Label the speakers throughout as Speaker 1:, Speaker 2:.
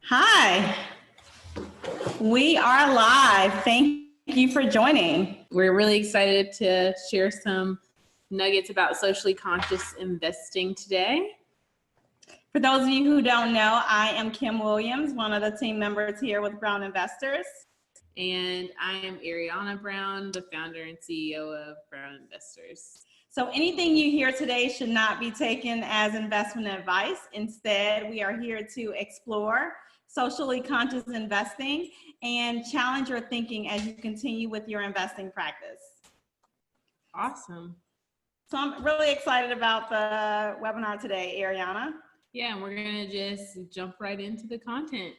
Speaker 1: Hi, we are live. Thank you for joining.
Speaker 2: We're really excited to share some nuggets about socially conscious investing today.
Speaker 1: For those of you who don't know, I am Kim Williams, one of the team members here with Brown Investors.
Speaker 2: And I am Ariana Brown, the founder and CEO of Brown Investors.
Speaker 1: So anything you hear today should not be taken as investment advice. Instead, we are here to explore socially conscious investing and challenge your thinking as you continue with your investing practice.
Speaker 2: Awesome.
Speaker 1: So I'm really excited about the webinar today, Ariana.
Speaker 2: Yeah, and we're going to just jump right into the content.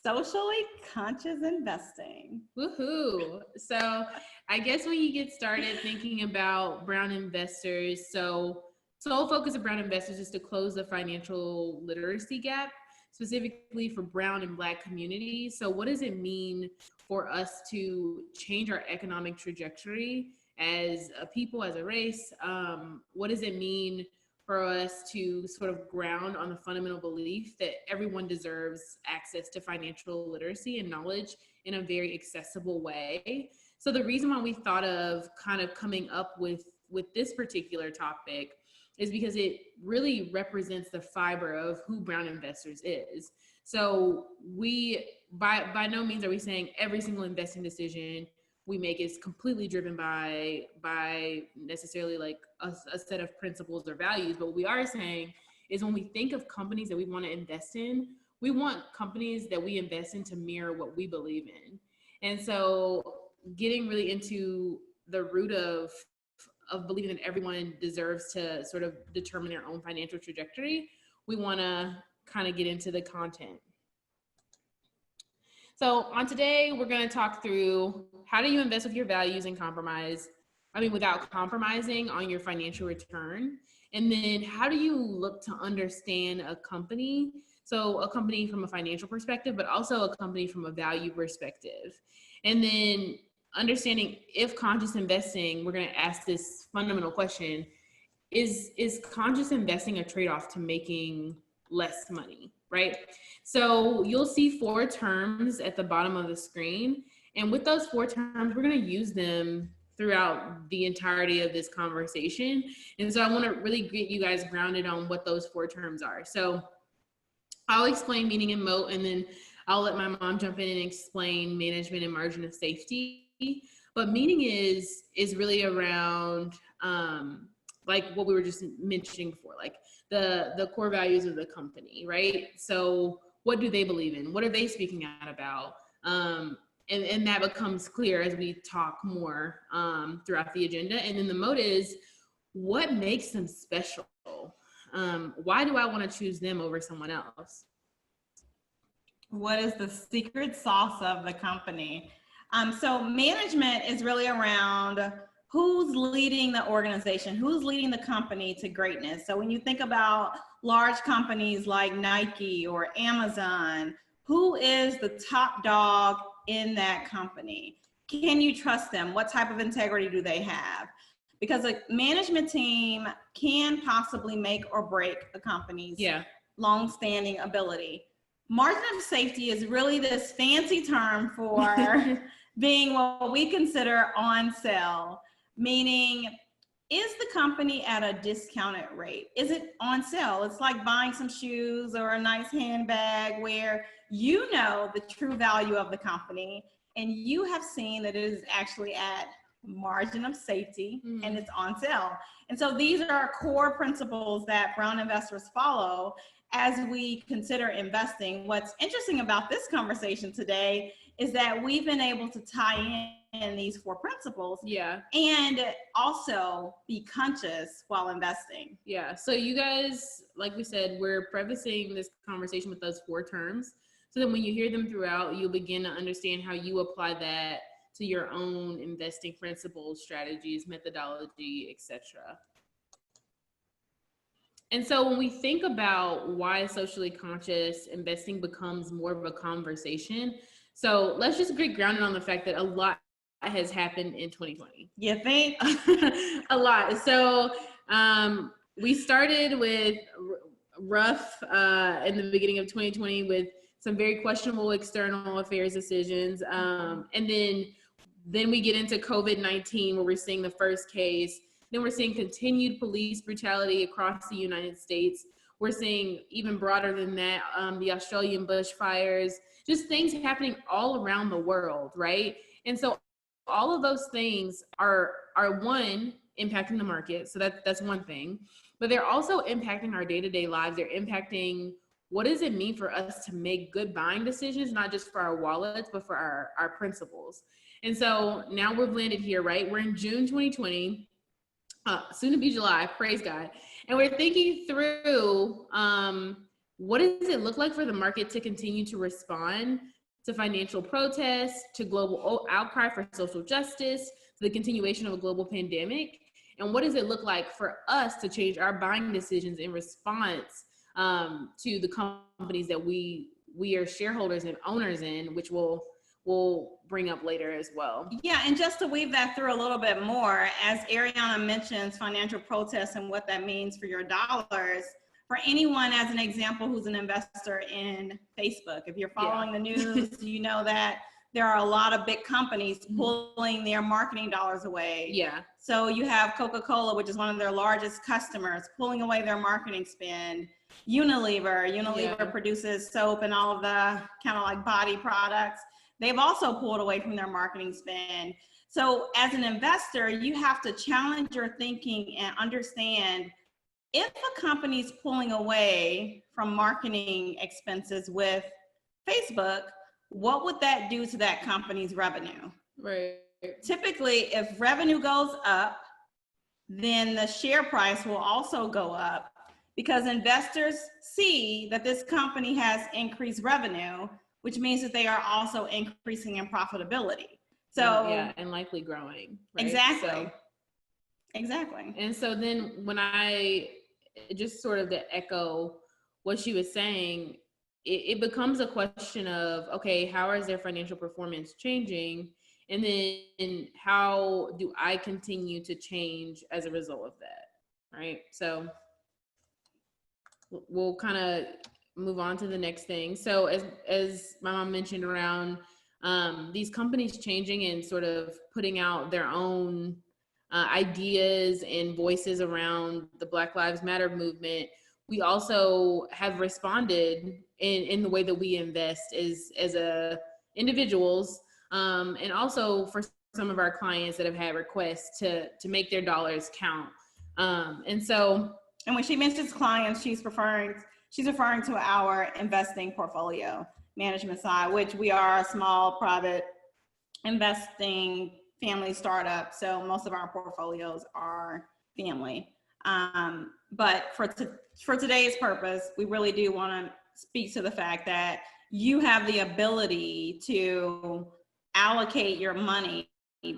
Speaker 1: Socially conscious investing.
Speaker 2: Woohoo. So I guess when you get started thinking about Brown Investors, so sole focus of Brown Investors is to close the financial literacy gap, specifically for Brown and Black communities. So what does it mean for us to change our economic trajectory as a people, as a race? What does it mean for us to sort of ground on the fundamental belief that everyone deserves access to financial literacy and knowledge in a very accessible way? So the reason why we thought of kind of coming up with this particular topic is because it really represents the fiber of who Brown Investors is. So we, by no means are we saying every single investing decision we make is completely driven by necessarily like a set of principles or values. But what we are saying is when we think of companies that we want to invest in, we want companies that we invest in to mirror what we believe in. And so getting really into the root of believing that everyone deserves to sort of determine their own financial trajectory, we want to kind of get into the content. So on today, we're going to talk through how do you invest with your values and without compromising on your financial return. And then how do you look to understand a company? So a company from a financial perspective, but also a company from a value perspective. And then understanding if conscious investing, we're going to ask this fundamental question, is conscious investing a trade-off to making less money, right? So you'll see 4 terms at the bottom of the screen. And with those 4 terms, we're going to use them throughout the entirety of this conversation. And so I want to really get you guys grounded on what those 4 terms are. So I'll explain meaning and moat, and then I'll let my mom jump in and explain management and margin of safety. But meaning is really around like what we were just mentioning before, like the core values of the company, right? So what do they believe in? What are they speaking out about? And that becomes clear as we talk more throughout the agenda. And then the moat is what makes them special? Why do I want to choose them over someone else?
Speaker 1: What is the secret sauce of the company? So management is really around who's leading the organization, who's leading the company to greatness. So when you think about large companies like Nike or Amazon, who is the top dog in that company? Can you trust them? What type of integrity do they have? Because a management team can possibly make or break a company's long-standing ability. Margin of safety is really this fancy term for being what we consider on sale, meaning is the company at a discounted rate? Is it on sale? It's like buying some shoes or a nice handbag where you know the true value of the company and you have seen that it is actually at margin of safety and it's on sale. And so these are core principles that Brown Investors follow as we consider investing. What's interesting about this conversation today is that we've been able to tie in these 4 principles and also be conscious while investing.
Speaker 2: Yeah, so you guys, like we said, we're prefacing this conversation with those 4 terms. So then when you hear them throughout, you'll begin to understand how you apply that to your own investing principles, strategies, methodology, etc. And so when we think about why socially conscious investing becomes more of a conversation, so let's just get grounded on the fact that a lot has happened in 2020.
Speaker 1: You think?
Speaker 2: A lot. So we started with rough in the beginning of 2020 with some very questionable external affairs decisions. And then we get into COVID-19, where we're seeing the first case. Then we're seeing continued police brutality across the United States. We're seeing even broader than that, the Australian bushfires, just things happening all around the world, right? And so all of those things are one, impacting the market. So that's one thing, but they're also impacting our day-to-day lives. They're impacting what does it mean for us to make good buying decisions, not just for our wallets, but for our principles. And so now we've landed here, right? We're in June 2020, soon to be July, praise God. And we're thinking through what does it look like for the market to continue to respond to financial protests, to global outcry for social justice, to the continuation of a global pandemic? And what does it look like for us to change our buying decisions in response to the companies that we are shareholders and owners in, which we'll bring up later as well.
Speaker 1: Yeah, and just to weave that through a little bit more, as Ariana mentions financial protests and what that means for your dollars, for anyone as an example who's an investor in Facebook, if you're following the news, you know that there are a lot of big companies pulling their marketing dollars away.
Speaker 2: Yeah.
Speaker 1: So you have Coca-Cola, which is one of their largest customers, pulling away their marketing spend. Unilever produces soap and all of the kind of like body products. They've also pulled away from their marketing spend. So as an investor, you have to challenge your thinking and understand, if a company's pulling away from marketing expenses with Facebook, what would that do to that company's revenue?
Speaker 2: Right.
Speaker 1: Typically, if revenue goes up, then the share price will also go up, because investors see that this company has increased revenue, which means that they are also increasing in profitability. So
Speaker 2: yeah, and likely growing. Right?
Speaker 1: Exactly. Exactly.
Speaker 2: And so then when I just sort of to echo what she was saying, it becomes a question of, okay, how is their financial performance changing? And then how do I continue to change as a result of that? Right. So we'll kind of move on to the next thing. So as my mom mentioned around these companies changing and sort of putting out their own ideas and voices around the Black Lives Matter movement, we also have responded in the way that we invest as individuals, and also for some of our clients that have had requests to make their dollars count. And
Speaker 1: when she mentions clients, she's referring to our investing portfolio management side, which we are a small private investing family startup. So most of our portfolios are family. But for today's purpose, we really do want to speak to the fact that you have the ability to allocate your money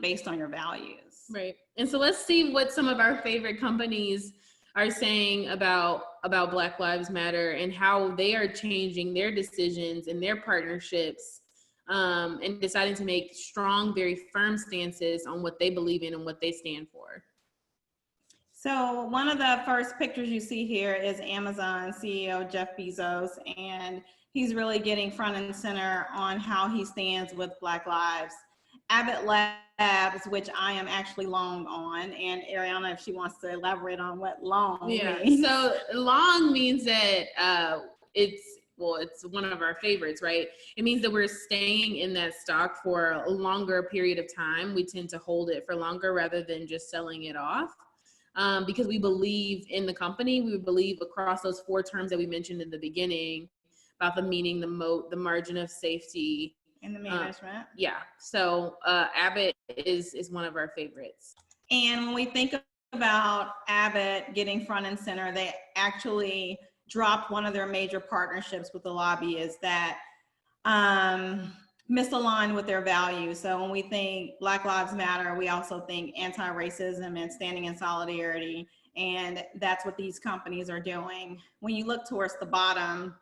Speaker 1: based on your values.
Speaker 2: Right. And so let's see what some of our favorite companies are saying about Black Lives Matter and how they are changing their decisions and their partnerships, and deciding to make strong, very firm stances on what they believe in and what they stand for.
Speaker 1: So one of the first pictures you see here is Amazon CEO Jeff Bezos, and he's really getting front and center on how he stands with Black lives. Abbott Labs, which I am actually long on, and Ariana, if she wants to elaborate on what long means.
Speaker 2: So long means that it's one of our favorites, right? It means that we're staying in that stock for a longer period of time. We tend to hold it for longer rather than just selling it off, because we believe in the company. We believe across those 4 terms that we mentioned in the beginning about the meaning, the moat, the margin of safety,
Speaker 1: and the management.
Speaker 2: So Abbott is one of our favorites.
Speaker 1: And when we think about Abbott getting front and center, they actually dropped one of their major partnerships with the lobbyists that misaligned with their values. So when we think Black Lives Matter, we also think anti-racism and standing in solidarity. And that's what these companies are doing. When you look towards the bottom,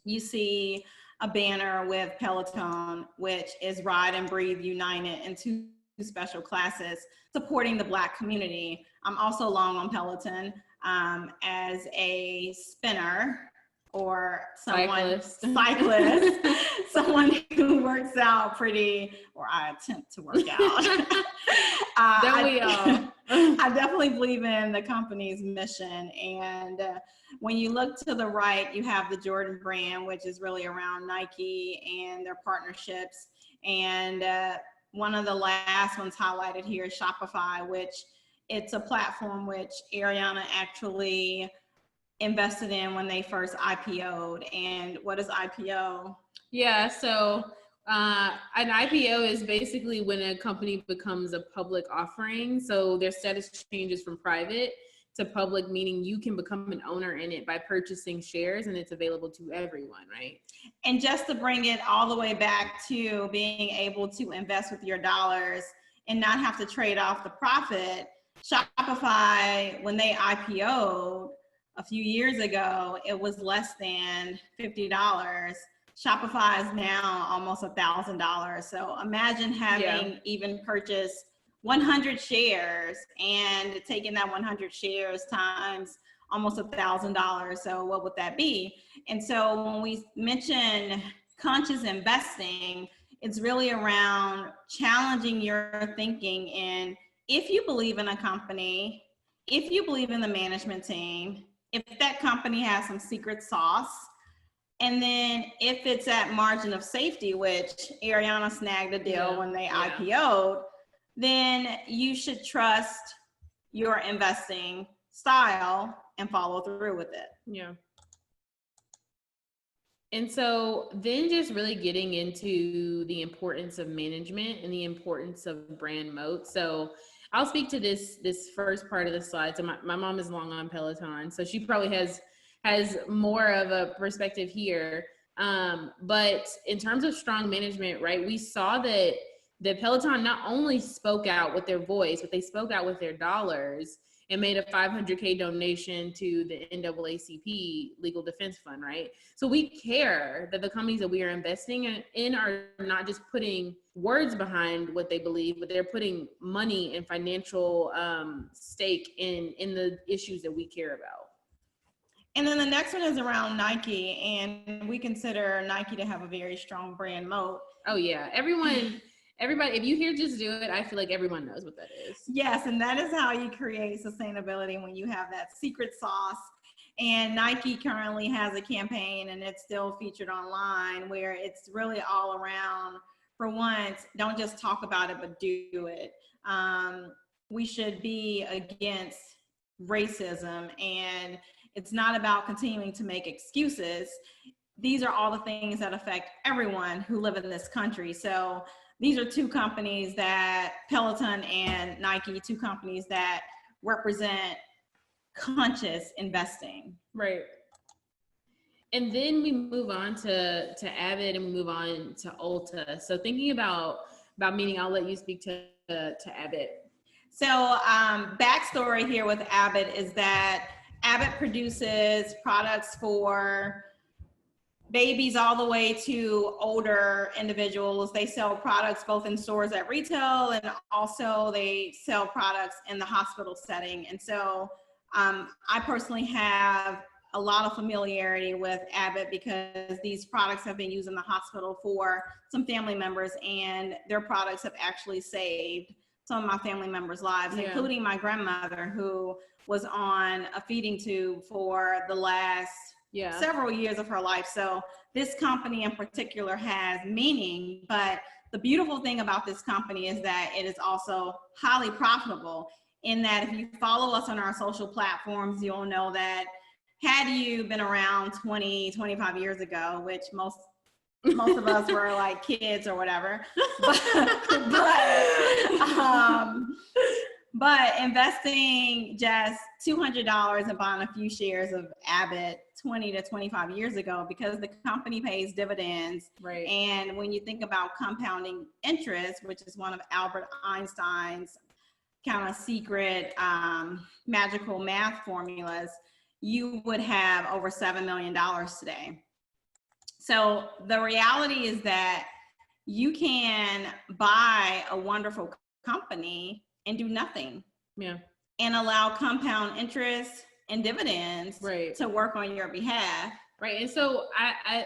Speaker 1: you see a banner with Peloton, which is Ride and Breathe United, and 2 special classes supporting the Black community. I'm also long on Peloton as a spinner or
Speaker 2: Cyclist.
Speaker 1: someone who works out or I attempt to work out.
Speaker 2: Don't we all?
Speaker 1: I definitely believe in the company's mission. And when you look to the right, you have the Jordan brand, which is really around Nike and their partnerships. And one of the last ones highlighted here is Shopify, which it's a platform which Ariana actually invested in when they first IPO'd. And what is IPO?
Speaker 2: Yeah, so an IPO is basically when a company becomes a public offering. So their status changes from private to public, meaning you can become an owner in it by purchasing shares, and it's available to everyone, right?
Speaker 1: And just to bring it all the way back to being able to invest with your dollars and not have to trade off the profit, Shopify, when they IPO'd a few years ago, it was less than $50. Shopify is now almost $1,000. So imagine having even purchased 100 shares and taking that 100 shares times almost $1,000. So what would that be? And so when we mention conscious investing, it's really around challenging your thinking in, if you believe in a company, if you believe in the management team, if that company has some secret sauce, and then if it's at margin of safety, which Ariana snagged a deal when they IPO'd, then you should trust your investing style and follow through with it.
Speaker 2: Yeah. And so then just really getting into the importance of management and the importance of brand moat. So I'll speak to this first part of the slide. So my mom is long on Peloton, so she probably has more of a perspective here. But in terms of strong management, right, we saw that Peloton not only spoke out with their voice, but they spoke out with their dollars and made a $500K donation to the NAACP Legal Defense Fund, right? So we care that the companies that we are investing in are not just putting words behind what they believe, but they're putting money and financial stake in the issues that we care about.
Speaker 1: And then the next one is around Nike, and we consider Nike to have a very strong brand moat.
Speaker 2: Oh yeah, everybody, if you hear Just Do It, I feel like everyone knows what that is.
Speaker 1: Yes, and that is how you create sustainability, when you have that secret sauce. And Nike currently has a campaign, and it's still featured online, where it's really all around, for once, don't just talk about it, but do it. We should be against racism, and it's not about continuing to make excuses. These are all the things that affect everyone who live in this country. So these are two companies that, Peloton and Nike, two companies that represent conscious investing.
Speaker 2: Right. And then we move on to Abbott, and we move on to Ulta. So thinking about meaning, I'll let you speak to Abbott.
Speaker 1: So backstory here with Abbott is that Abbott produces products for babies all the way to older individuals. They sell products both in stores at retail, and also they sell products in the hospital setting. And so I personally have a lot of familiarity with Abbott, because these products have been used in the hospital for some family members, and their products have actually saved some of my family members' lives, including my grandmother, who was on a feeding tube for the last several years of her life. So this company in particular has meaning, but the beautiful thing about this company is that it is also highly profitable, in that if you follow us on our social platforms, you'll know that had you been around 20, 25 years ago, which most of us were like kids or whatever, but investing just $200 and buying a few shares of Abbott 20 to 25 years ago, because the company pays dividends.
Speaker 2: Right.
Speaker 1: And when you think about compounding interest, which is one of Albert Einstein's kind of secret magical math formulas, you would have over $7 million today. So the reality is that you can buy a wonderful company and do nothing.
Speaker 2: Yeah.
Speaker 1: And allow compound interest and dividends to work on your behalf.
Speaker 2: Right. And so I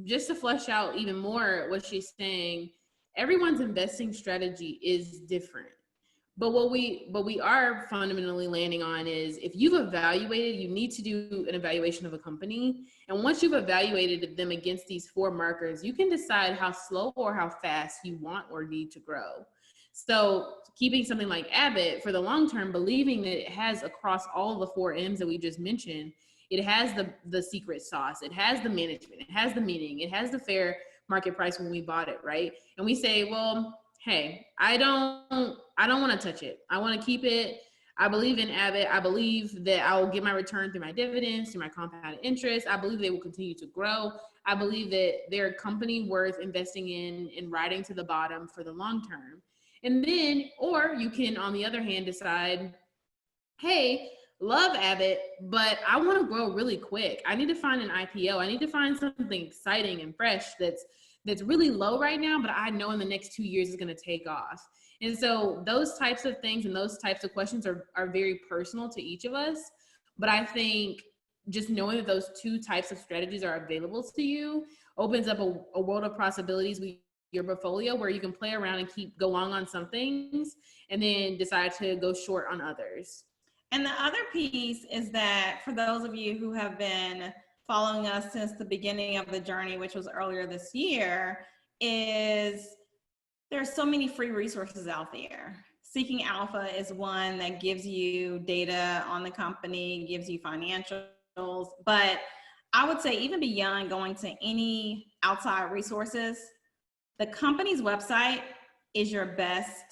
Speaker 2: just to flesh out even more what she's saying, everyone's investing strategy is different. But what we are fundamentally landing on is, if you've evaluated, you need to do an evaluation of a company. And once you've evaluated them against these 4 markers, you can decide how slow or how fast you want or need to grow. So keeping something like Abbott for the long term, believing that it has across all the 4 M's that we just mentioned, it has the secret sauce, it has the management, it has the meaning, it has the fair market price when we bought it, right? And we say, well, hey, I don't want to touch it. I want to keep it. I believe in Abbott. I believe that I will get my return through my dividends, through my compounded interest. I believe they will continue to grow. I believe that they're a company worth investing in and riding to the bottom for the long term. And then, or you can, on the other hand, decide, hey, love Abbott, but I want to grow really quick. I need to find an IPO. I need to find something exciting and fresh that's really low right now, but I know in the next 2 years is going to take off. And so those types of things and those types of questions are very personal to each of us. But I think just knowing that those 2 types of strategies are available to you opens up a world of possibilities with your portfolio, where you can play around and go long on some things and then decide to go short on others.
Speaker 1: And the other piece is that for those of you who have been following us since the beginning of the journey, which was earlier this year, is there's so many free resources out there. Seeking Alpha is one that gives you data on the company, gives you financials, but I would say even beyond going to any outside resources, the company's website is your best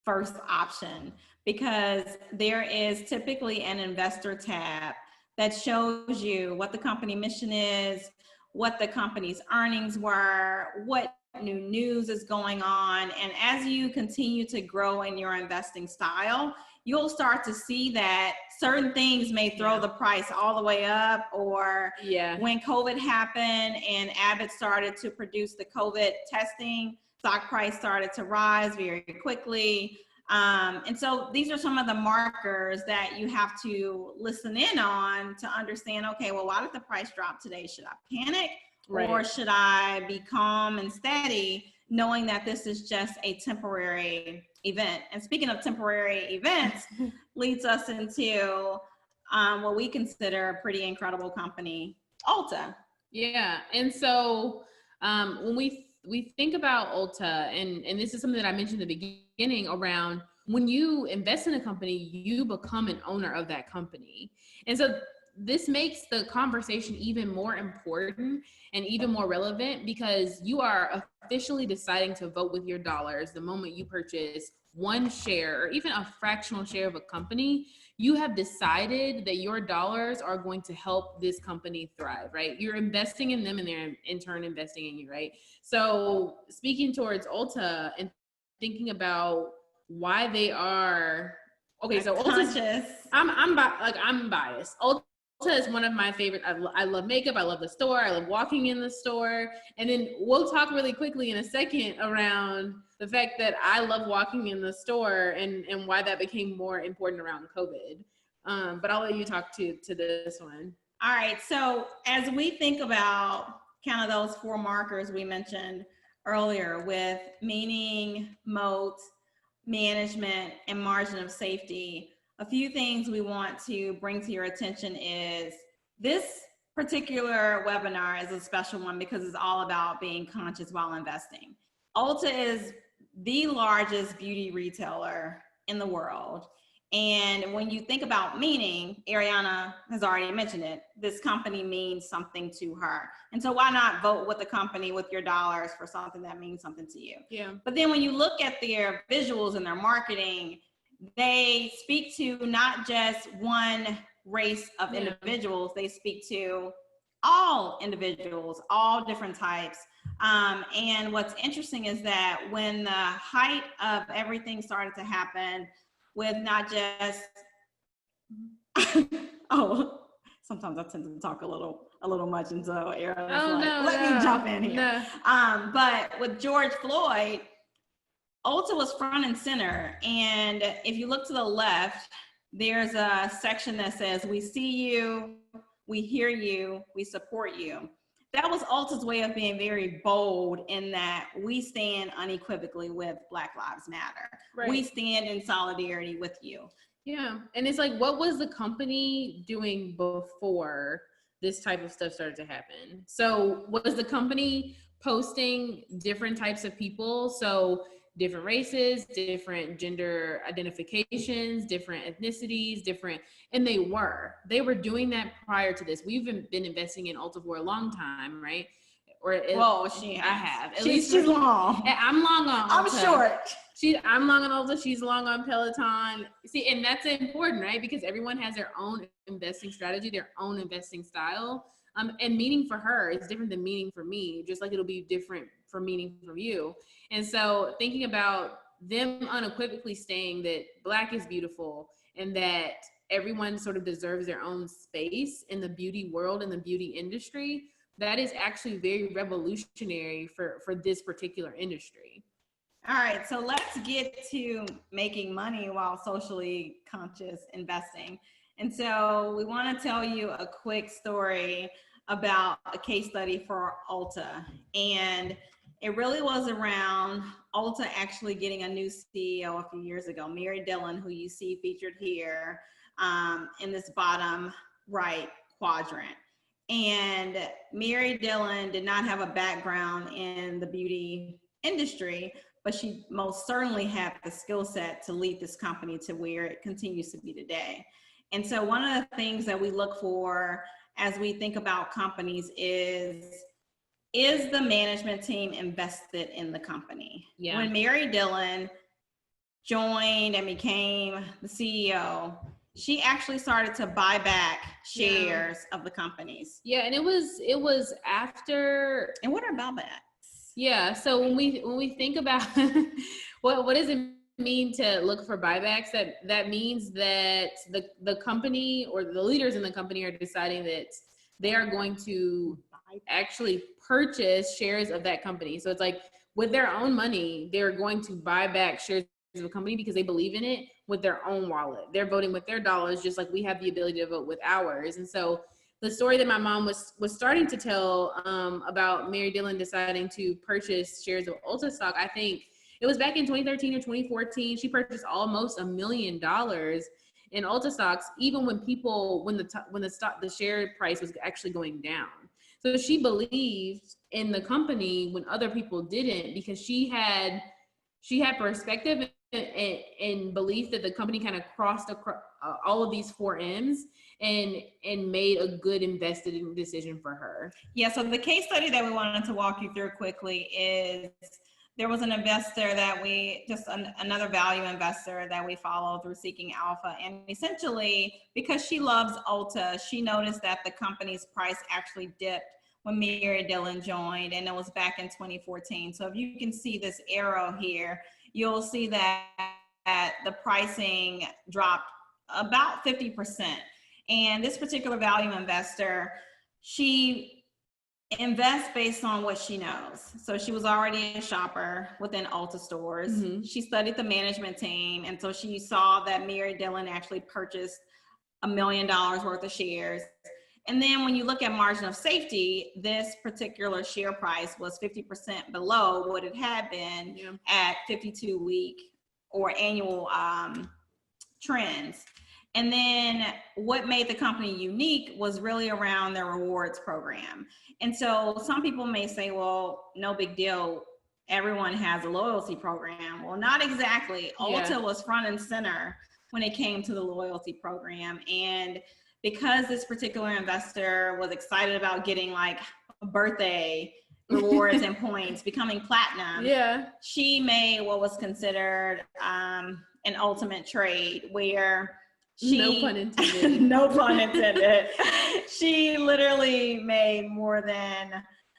Speaker 1: first option, because there is typically an investor tab that shows you what the company mission is, what the company's earnings were, what new news is going on. And as you continue to grow in your investing style, you'll start to see that certain things may throw the price all the way up, or when COVID happened and Abbott started to produce the COVID testing, stock price started to rise very quickly. And so these are some of the markers that you have to listen in on to understand, okay, well, why did the price drop today? Should I panic? Right. Or should I be calm and steady, knowing that this is just a temporary event? And speaking of temporary events, leads us into what we consider a pretty incredible company, Ulta.
Speaker 2: Yeah. And so when we think about Ulta, and this is something that I mentioned in the beginning around, when you invest in a company, you become an owner of that company. And so this makes the conversation even more important and even more relevant, because you are officially deciding to vote with your dollars the moment you purchase one share or even a fractional share of a company. You have decided that your dollars are going to help this company thrive, right? You're investing in them and they're in turn investing in you, right? So speaking towards Ulta and thinking about why they are, okay, so Ulta's, I'm biased. Ulta is one of my favorite. I love makeup. I love the store. I love walking in the store. And then we'll talk really quickly in a second around the fact that I love walking in the store and why that became more important around COVID. But I'll let you talk to this one.
Speaker 1: All right. So as we think about kind of those 4 markers we mentioned earlier, with meaning, moat, management, and margin of safety, a few things we want to bring to your attention is this particular webinar is a special one because it's all about being conscious while investing. Ulta is the largest beauty retailer in the world. And when you think about meaning, Ariana has already mentioned it, this company means something to her. And so why not vote with the company with your dollars for something that means something to you?
Speaker 2: Yeah.
Speaker 1: But then when you look at their visuals and their marketing, they speak to not just one race of individuals, they speak to all individuals, all different types. And what's interesting is that when the height of everything started to happen with not just, sometimes I tend to talk a little much, and so Aaron's let me jump in here. No. But with George Floyd, Ulta was front and center. And if you look to the left, there's a section that says, "We see you, We hear you. We support you. That was Ulta's way of being very bold in that we stand unequivocally with Black Lives Matter.
Speaker 2: Right.
Speaker 1: We stand in solidarity with you.
Speaker 2: Yeah. And it's like, what was the company doing before this type of stuff started to happen? So was the company posting different types of people? So different races, different gender identifications, different ethnicities, and they were doing that prior to this. We've been investing in Ulta for a long time, right?
Speaker 1: I
Speaker 2: have.
Speaker 1: She's long.
Speaker 2: I'm long on Ulta.
Speaker 1: I'm short.
Speaker 2: I'm long on Ulta. She's long on Peloton. See, and that's important, right? Because everyone has their own investing strategy, their own investing style. And meaning for her is different than meaning for me, just like it'll be different for meaning from you. And so thinking about them unequivocally saying that Black is beautiful and that everyone sort of deserves their own space in the beauty world, in the beauty industry, that is actually very revolutionary for this particular industry.
Speaker 1: All right, so let's get to making money while socially conscious investing. And so we want to tell you a quick story about a case study for Ulta. And it really was around Ulta actually getting a new CEO a few years ago, Mary Dillon, who you see featured here in this bottom right quadrant. And Mary Dillon did not have a background in the beauty industry, but she most certainly had the skill set to lead this company to where it continues to be today. And so one of the things that we look for as we think about companies is the management team invested in the company? Yeah. When Mary Dillon joined and became the CEO, she actually started to buy back shares of the companies.
Speaker 2: Yeah, and it was after.
Speaker 1: And what are buybacks?
Speaker 2: Yeah, so when we think about what does it mean to look for buybacks, that means that the company or the leaders in the company are deciding that they are going to actually purchase shares of that company. So it's like with their own money, they're going to buy back shares of a company because they believe in it with their own wallet. They're voting with their dollars, just like we have the ability to vote with ours. And so the story that my mom was starting to tell about Mary Dillon deciding to purchase shares of Ulta stock, I think it was back in 2013 or 2014. She purchased almost $1 million in Ulta stocks, even when the share price was actually going down. So she believed in the company when other people didn't, because she had perspective and belief that the company kind of crossed across all of these 4 M's and made a good invested decision for her.
Speaker 1: Yeah, so the case study that we wanted to walk you through quickly is there was an investor that another value investor that we follow through Seeking Alpha. And essentially, because she loves Ulta, she noticed that the company's price actually dipped when Mary Dillon joined, and it was back in 2014. So if you can see this arrow here, you'll see that the pricing dropped about 50%. And this particular value investor, she invests based on what she knows. So she was already a shopper within Ulta stores. Mm-hmm. She studied the management team. And so she saw that Mary Dillon actually purchased $1 million worth of shares. And then when you look at margin of safety, this particular share price was 50% below what it had been at 52-week or annual trends. And then what made the company unique was really around their rewards program. And so some people may say, well, no big deal. Everyone has a loyalty program. Well, not exactly. Ulta was front and center when it came to the loyalty program. And because this particular investor was excited about getting like a birthday rewards and points, becoming platinum, she made what was considered an ultimate trade where
Speaker 2: no pun intended.
Speaker 1: No pun intended. She literally made more than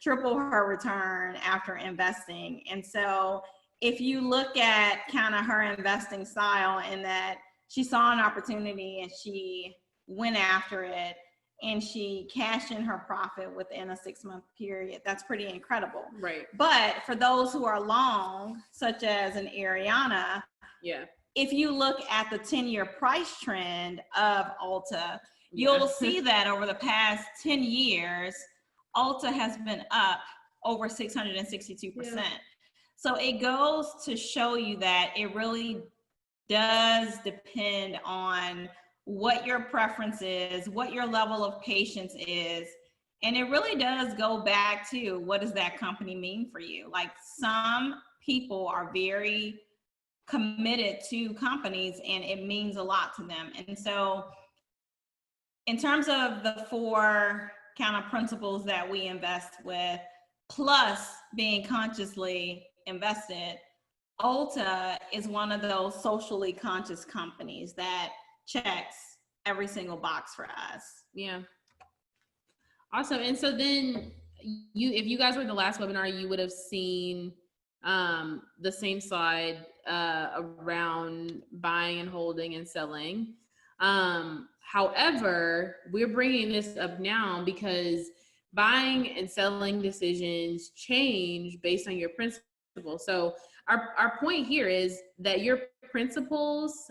Speaker 1: triple her return after investing. And so if you look at kind of her investing style, in that she saw an opportunity and she went after it and she cashed in her profit within a 6-month period, that's pretty incredible.
Speaker 2: Right.
Speaker 1: But for those who are long, such as an Ariana, if you look at the 10-year price trend of Ulta, you'll see that over the past 10 years, Ulta has been up over 662%.
Speaker 2: Yeah.
Speaker 1: So it goes to show you that it really does depend on what your preference is, what your level of patience is. And it really does go back to, what does that company mean for you? Like, some people are very committed to companies and it means a lot to them. And so in terms of the 4 kind of principles that we invest with, plus being consciously invested, Ulta is one of those socially conscious companies that checks every single box for us.
Speaker 2: Yeah. Awesome. And so then if you guys were in the last webinar, you would have seen the same slide around buying and holding and selling. However, we're bringing this up now because buying and selling decisions change based on your principles. So our point here is that your principles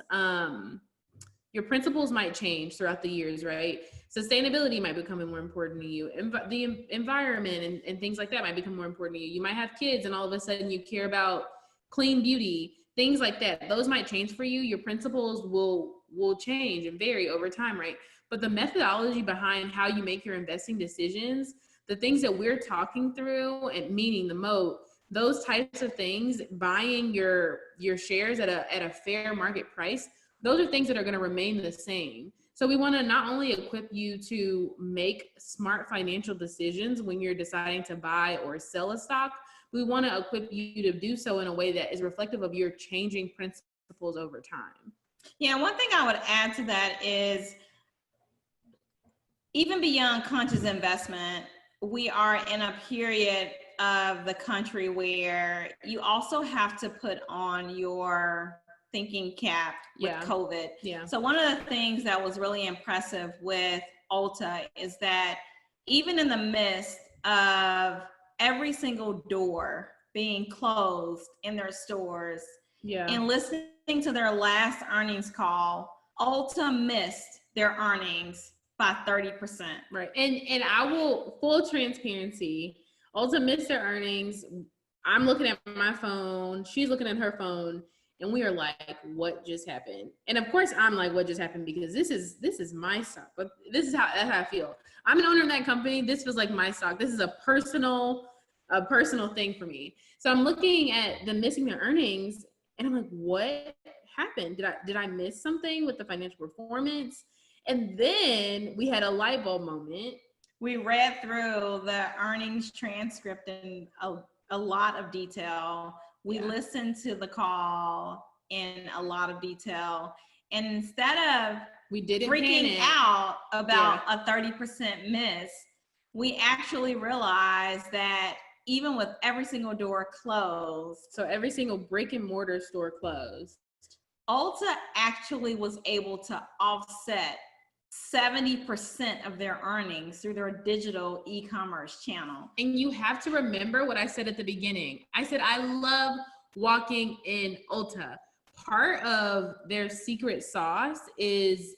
Speaker 2: might change throughout the years, right? Sustainability might become more important to you. The environment and things like that might become more important to you. You might have kids and all of a sudden you care about clean beauty, things like that. Those might change for you. Your principles will change and vary over time, right? But the methodology behind how you make your investing decisions, the things that we're talking through, and meaning the Moat, those types of things, buying your shares at a fair market price, those are things that are going to remain the same. So we want to not only equip you to make smart financial decisions when you're deciding to buy or sell a stock, we want to equip you to do so in a way that is reflective of your changing principles over time.
Speaker 1: Yeah, one thing I would add to that is, even beyond conscious investment, we are in a period of the country where you also have to put on your thinking cap with COVID.
Speaker 2: Yeah.
Speaker 1: So one of the things that was really impressive with Ulta is that even in the midst of every single door being closed in their stores, and listening to their last earnings call, Ulta missed their earnings by 30%.
Speaker 2: Right. And I will, full transparency, Ulta missed their earnings. I'm looking at my phone, she's looking at her phone, and we are like, what just happened? And of course I'm like, what just happened? Because this is my stock. But this is how I feel. I'm an owner of that company. This feels like my stock. This is a personal thing for me. So I'm looking at them missing their earnings and I'm like, what happened? Did I miss something with the financial performance? And then we had a light bulb moment.
Speaker 1: We read through the earnings transcript in a lot of detail. We listened to the call in a lot of detail. And instead of freaking out about a 30% miss, we actually realized that even with every single door closed,
Speaker 2: so every single brick and mortar store closed,
Speaker 1: Ulta actually was able to offset 70% of their earnings through their digital e-commerce channel.
Speaker 2: And you have to remember what I said at the beginning. I said, I love walking in Ulta. Part of their secret sauce is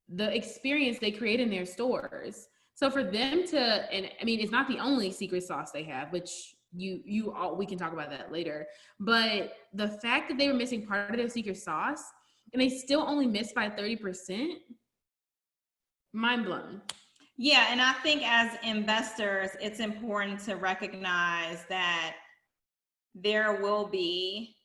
Speaker 2: the experience they create in their stores. So for them to, and I mean, it's not the only secret sauce they have, which we can talk about that later. But the fact that they were missing part of their secret sauce and they still only missed by 30%, mind blown.
Speaker 1: Yeah, and I think as investors, it's important to recognize that there will be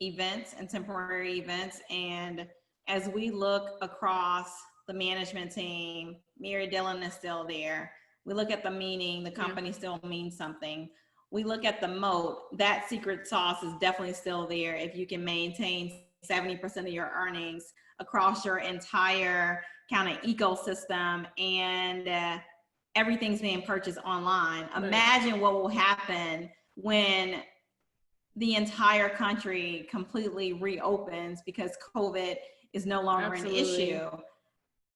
Speaker 1: events and temporary events. And as we look across the management team, Mary Dillon is still there. We look at the meaning, the company still means something. We look at the Moat, that secret sauce is definitely still there. If you can maintain 70% of your earnings across your entire kind of ecosystem and everything's being purchased online. Imagine what will happen when the entire country completely reopens because COVID is no longer an issue.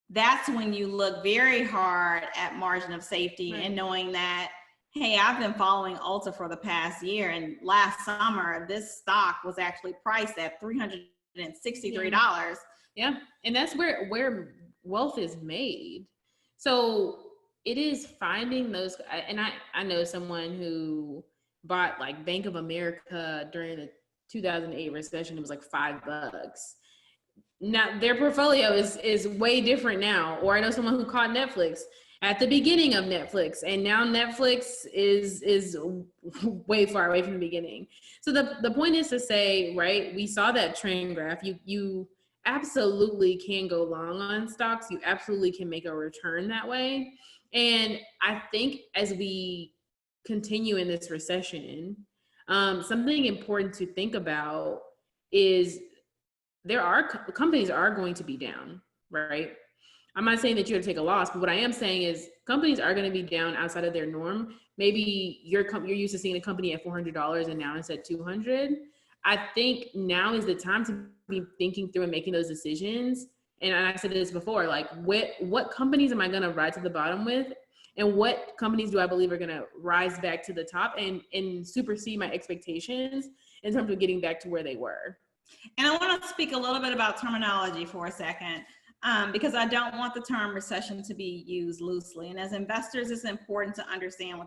Speaker 1: That's when you look very hard at margin of safety and knowing that, hey, I've been following Ulta for the past year, and last summer this stock was actually priced at $363.
Speaker 2: Yeah, and that's where wealth is made. So it is finding those, and I know someone who bought like Bank of America during the 2008 recession. It was like $5. Now their portfolio is way different now. Or I know someone who caught Netflix at the beginning of Netflix, and now Netflix is way far away from the beginning. So the point is to say, right, we saw that trend graph. You absolutely can go long on stocks. You absolutely can make a return that way. And I think as we continue in this recession, something important to think about is companies are going to be down, right? I'm not saying that you have to take a loss, but what I am saying is companies are going to be down outside of their norm. Maybe you're used to seeing a company at $400 and now it's at $200. I think now is the time to be thinking through and making those decisions. And I said this before, like what companies am I going to ride to the bottom with? And what companies do I believe are going to rise back to the top and supersede my expectations in terms of getting back to where they were?
Speaker 1: And I want to speak a little bit about terminology for a second, because I don't want the term recession to be used loosely. And as investors, it's important to understand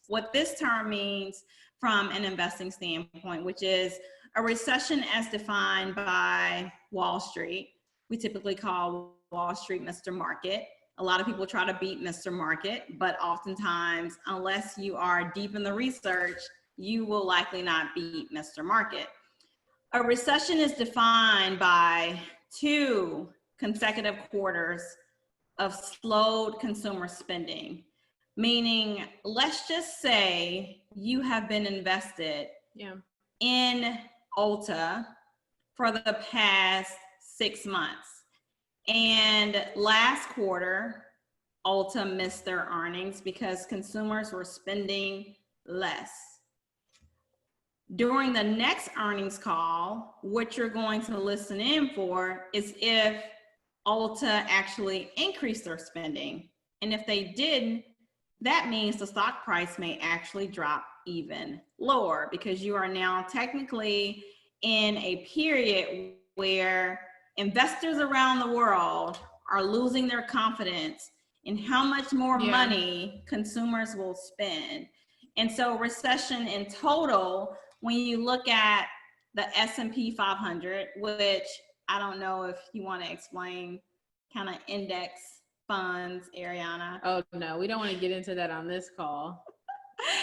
Speaker 1: what this term means from an investing standpoint, which is a recession as defined by Wall Street. We typically call Wall Street Mr. Market. A lot of people try to beat Mr. Market, but oftentimes, unless you are deep in the research, you will likely not beat Mr. Market. A recession is defined by 2 consecutive quarters of slowed consumer spending, meaning let's just say you have been invested in Ulta for the past 6 months. And last quarter, Ulta missed their earnings because consumers were spending less. During the next earnings call, what you're going to listen in for is if Ulta actually increased their spending. And if they didn't, that means the stock price may actually drop even lower, because you are now technically in a period where investors around the world are losing their confidence in how much more money consumers will spend. And so recession in total, when you look at the S&P 500, which I don't know if you want to explain kind of index funds, Ariana.
Speaker 2: Oh no, we don't want to get into that on this call.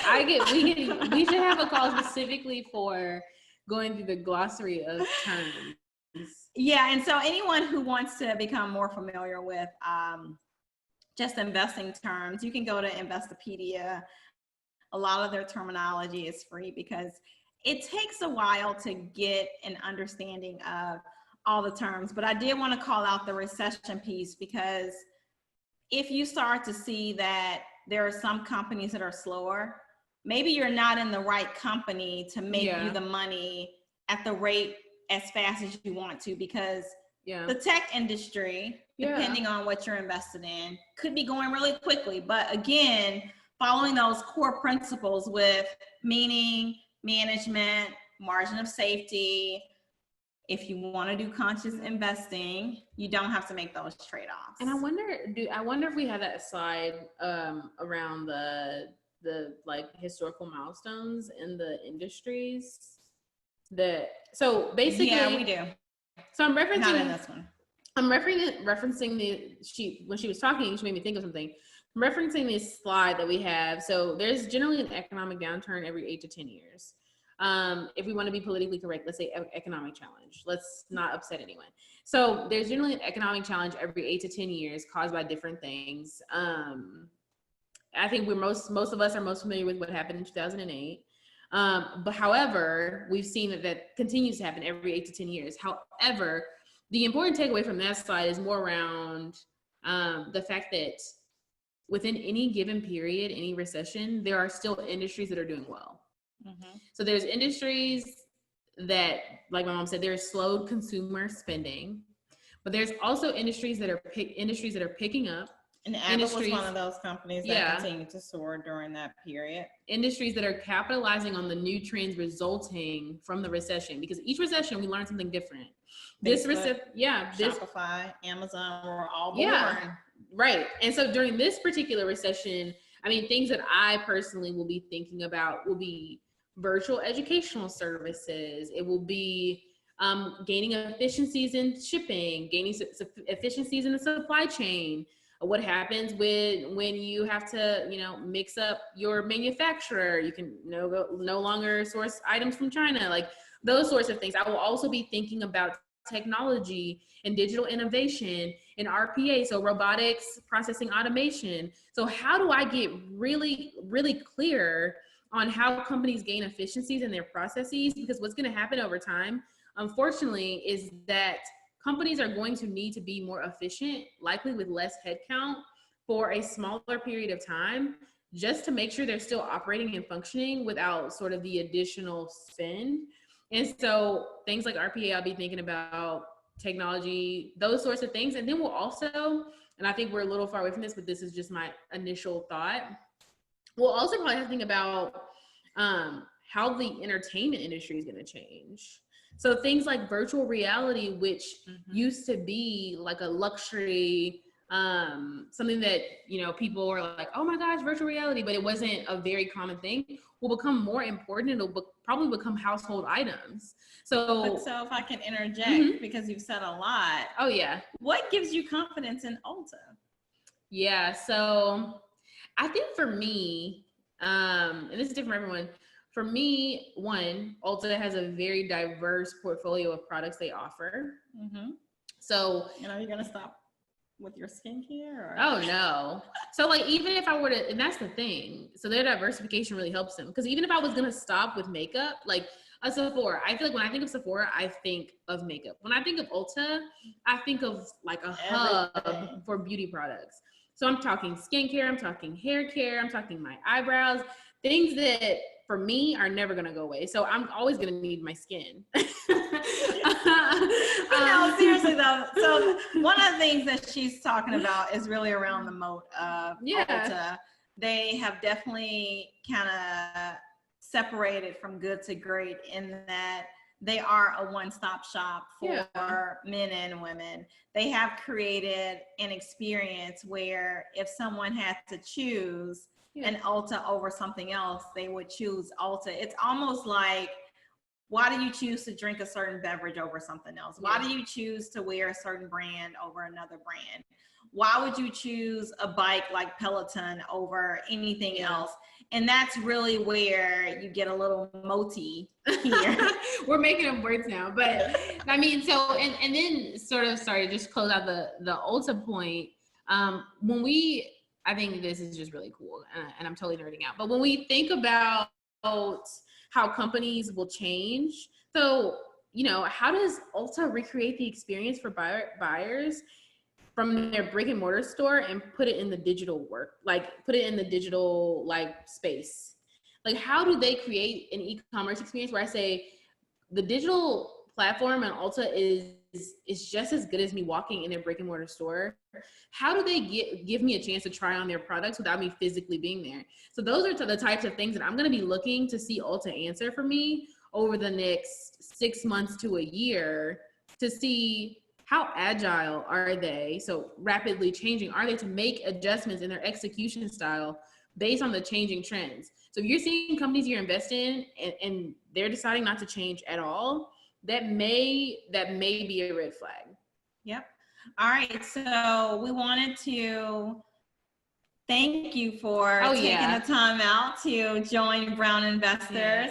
Speaker 2: We should have a call specifically for going through the glossary of terms.
Speaker 1: Yeah, and so anyone who wants to become more familiar with just investing terms, you can go to Investopedia. A lot of their terminology is free because it takes a while to get an understanding of all the terms. But I did want to call out the recession piece, because if you start to see that there are some companies that are slower, maybe you're not in the right company to make you the money at the rate as fast as you want to, because the tech industry, depending on what you're invested in, could be going really quickly. But again, following those core principles with meaning, management, margin of safety, if you want to do conscious investing, you don't have to make those trade-offs.
Speaker 2: And I wonder if we have that slide around the like historical milestones in the industries. So basically,
Speaker 1: we do.
Speaker 2: So I'm referencing
Speaker 1: not in this one.
Speaker 2: I'm referencing when she was talking, she made me think of something. I'm referencing this slide that we have. So there's generally an economic downturn every 8 to 10 years. If we want to be politically correct, let's say economic challenge. Let's not upset anyone. So there's generally an economic challenge every 8 to 10 years caused by different things. I think most of us are most familiar with what happened in 2008. But however, we've seen that continues to happen every 8 to 10 years. However, the important takeaway from that slide is more around the fact that within any given period, any recession, there are still industries that are doing well. Mm-hmm. So there's industries that, like my mom said, there's slowed consumer spending, but there's also industries that are picking up.
Speaker 1: And Abbott was one of those companies that continued to soar during that period.
Speaker 2: Industries that are capitalizing on the new trends resulting from the recession, because each recession we learn something different.
Speaker 1: Shopify, Amazon were all born.
Speaker 2: Right. And so during this particular recession, I mean, things that I personally will be thinking about will be virtual educational services. It will be gaining efficiencies in shipping, gaining efficiencies in the supply chain. What happens when you have to, mix up your manufacturer? You can no longer source items from China, like those sorts of things. I will also be thinking about technology and digital innovation and RPA, so robotics, processing automation. So how do I get really, really clear on how companies gain efficiencies in their processes? Because what's going to happen over time, unfortunately, is that companies are going to need to be more efficient, likely with less headcount for a smaller period of time, just to make sure they're still operating and functioning without sort of the additional spend. And so things like RPA, I'll be thinking about technology, those sorts of things. And then we'll also, and I think we're a little far away from this, but this is just my initial thought. We'll also probably have to think about how the entertainment industry is going to change. So things like virtual reality, which used to be like a luxury, something that, people were like, oh my gosh, virtual reality, but it wasn't a very common thing, will become more important. It'll probably become household items. So
Speaker 1: if I can interject, because you've said a lot.
Speaker 2: Oh yeah.
Speaker 1: What gives you confidence in Ulta?
Speaker 2: Yeah. So I think for me, and this is different for everyone. For me, one, Ulta has a very diverse portfolio of products they offer. So,
Speaker 1: are you going to stop with your skincare? Or?
Speaker 2: Oh no. So like, even if I were to, and that's the thing. So their diversification really helps them. Because even if I was going to stop with makeup, like a Sephora, I feel like when I think of Sephora, I think of makeup. When I think of Ulta, I think of like a hub for beauty products. So I'm talking skincare, I'm talking hair care, I'm talking my eyebrows, things that for me are never going to go away. So I'm always going to need my skin.
Speaker 1: No, seriously though. So one of the things that she's talking about is really around the moat of Ulta. They have definitely kind of separated from good to great in that they are a one-stop shop for men and women. They have created an experience where if someone had to choose an Ulta over something else, they would choose Ulta. It's almost like, why do you choose to drink a certain beverage over something else? Why do you choose to wear a certain brand over another brand? Why would you choose a bike like Peloton over anything else? And that's really where you get a little moaty here.
Speaker 2: We're making up words now, but I mean, so, and then sort of, sorry, just close out the Ulta point. I think this is just really cool, and I'm totally nerding out. But when we think about how companies will change, so, how does Ulta recreate the experience for buyers from their brick and mortar store and put it in the digital space? Like, how do they create an e-commerce experience where I say the digital platform and Ulta is just as good as me walking in their brick and mortar store? How do they give me a chance to try on their products without me physically being there? So those are the types of things that I'm going to be looking to see Ulta answer for me over the next 6 months to a year, to see how agile are they, so rapidly changing are they, to make adjustments in their execution style based on the changing trends. So if you're seeing companies you're investing in and they're deciding not to change at all, that may be a red flag.
Speaker 1: Yep. All right. So we wanted to thank you for taking the time out to join Brown Investors.